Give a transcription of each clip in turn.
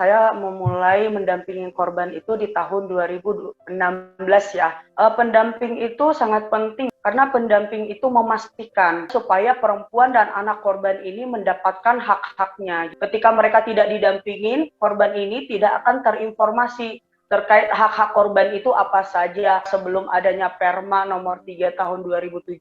Saya memulai mendampingi korban itu di tahun 2016 ya. Pendamping itu sangat penting karena pendamping itu memastikan supaya perempuan dan anak korban ini mendapatkan hak-haknya. Ketika mereka tidak didampingin, korban ini tidak akan terinformasi terkait hak-hak korban itu apa saja. Sebelum adanya Perma nomor 3 tahun 2017,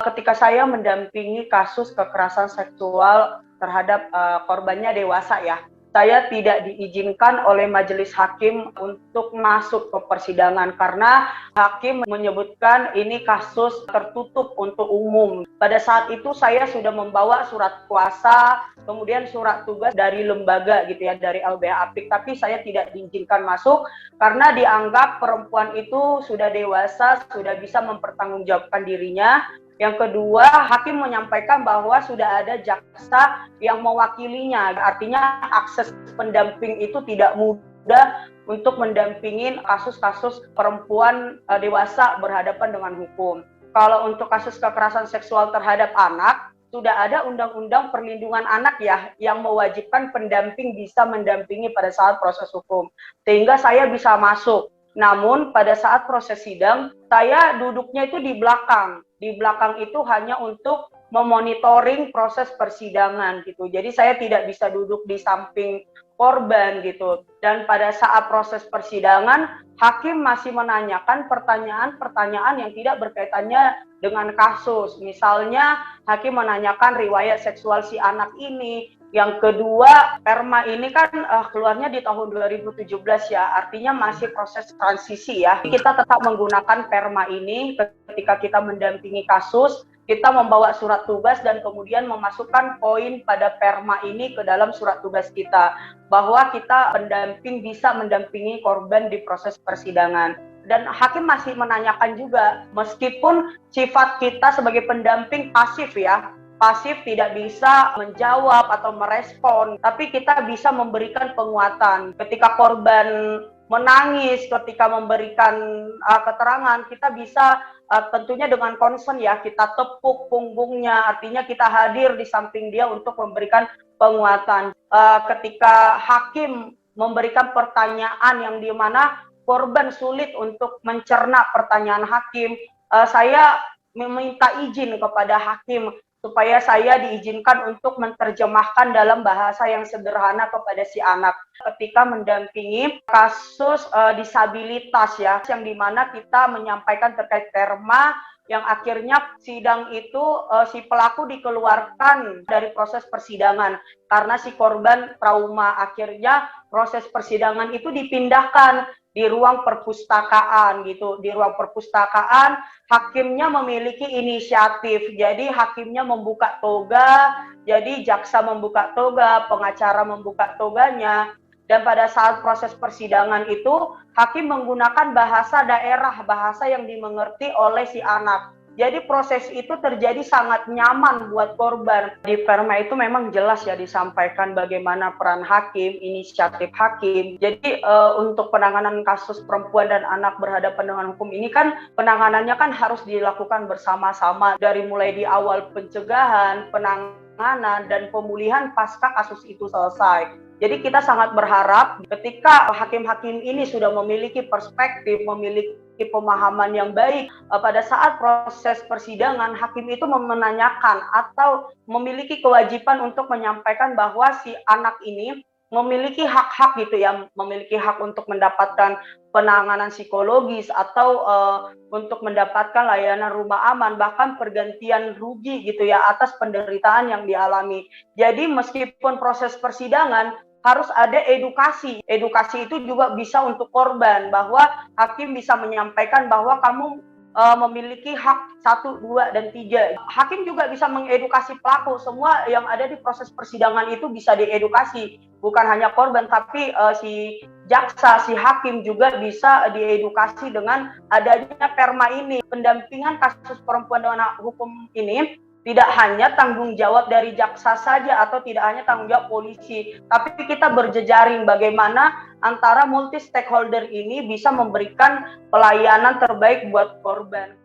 ketika saya mendampingi kasus kekerasan seksual terhadap korbannya dewasa ya, saya tidak diizinkan oleh majelis hakim untuk masuk ke persidangan karena hakim menyebutkan ini kasus tertutup untuk umum. Pada saat itu saya sudah membawa surat kuasa, kemudian surat tugas dari lembaga gitu ya, dari LBH Apik, tapi saya tidak diizinkan masuk karena dianggap perempuan itu sudah dewasa, sudah bisa mempertanggungjawabkan dirinya. Yang kedua, hakim menyampaikan bahwa sudah ada jaksa yang mewakilinya. Artinya akses pendamping itu tidak mudah untuk mendampingi kasus-kasus perempuan dewasa berhadapan dengan hukum. Kalau untuk kasus kekerasan seksual terhadap anak, sudah ada Undang-Undang Perlindungan Anak ya, yang mewajibkan pendamping bisa mendampingi pada saat proses hukum. Sehingga saya bisa masuk. Namun pada saat proses sidang, saya duduknya itu di belakang. Di belakang itu hanya untuk memonitoring proses persidangan gitu. Jadi saya tidak bisa duduk di samping korban gitu. Dan pada saat proses persidangan, hakim masih menanyakan pertanyaan-pertanyaan yang tidak berkaitannya dengan kasus. Misalnya, hakim menanyakan riwayat seksual si anak ini. Yang kedua, Perma ini kan keluarnya di tahun 2017 ya, artinya masih proses transisi ya. Kita tetap menggunakan Perma ini ketika kita mendampingi kasus, kita membawa surat tugas dan kemudian memasukkan poin pada Perma ini ke dalam surat tugas kita, bahwa kita pendamping bisa mendampingi korban di proses persidangan. Dan hakim masih menanyakan juga, meskipun sifat kita sebagai pendamping pasif ya, pasif tidak bisa menjawab atau merespon, tapi kita bisa memberikan penguatan. Ketika korban menangis, ketika memberikan keterangan, kita bisa tentunya dengan concern ya, kita tepuk punggungnya, artinya kita hadir di samping dia untuk memberikan penguatan. Ketika hakim memberikan pertanyaan yang dimana korban sulit untuk mencerna pertanyaan hakim, saya meminta izin kepada hakim supaya saya diizinkan untuk menerjemahkan dalam bahasa yang sederhana kepada si anak ketika mendampingi kasus disabilitas ya, yang dimana kita menyampaikan terkait Perma yang akhirnya sidang itu si pelaku dikeluarkan dari proses persidangan karena si korban trauma. Akhirnya proses persidangan itu dipindahkan di ruang perpustakaan gitu. Di ruang perpustakaan hakimnya memiliki inisiatif. Jadi hakimnya membuka toga, jadi jaksa membuka toga, pengacara membuka toganya. Dan pada saat proses persidangan itu hakim menggunakan bahasa daerah, bahasa yang dimengerti oleh si anak. Jadi proses itu terjadi sangat nyaman buat korban. Di Perma itu memang jelas ya disampaikan bagaimana peran hakim, inisiatif hakim. Jadi untuk penanganan kasus perempuan dan anak berhadapan dengan hukum ini kan penanganannya kan harus dilakukan bersama-sama dari mulai di awal pencegahan, penanganan, dan pemulihan pasca kasus itu selesai. Jadi kita sangat berharap ketika hakim-hakim ini sudah memiliki perspektif, memiliki pemahaman yang baik, pada saat proses persidangan hakim itu menanyakan atau memiliki kewajiban untuk menyampaikan bahwa si anak ini memiliki hak-hak gitu ya, memiliki hak untuk mendapatkan penanganan psikologis atau untuk mendapatkan layanan rumah aman, bahkan pergantian rugi gitu ya atas penderitaan yang dialami. Jadi meskipun proses persidangan harus ada edukasi. Edukasi itu juga bisa untuk korban, bahwa hakim bisa menyampaikan bahwa kamu memiliki hak 1, 2, dan 3. Hakim juga bisa mengedukasi pelaku. Semua yang ada di proses persidangan itu bisa diedukasi. Bukan hanya korban, tapi si jaksa, si hakim juga bisa diedukasi dengan adanya Perma ini. Pendampingan kasus perempuan dengan hukum ini tidak hanya tanggung jawab dari jaksa saja atau tidak hanya tanggung jawab polisi, tapi kita berjejaring bagaimana antara multi stakeholder ini bisa memberikan pelayanan terbaik buat korban.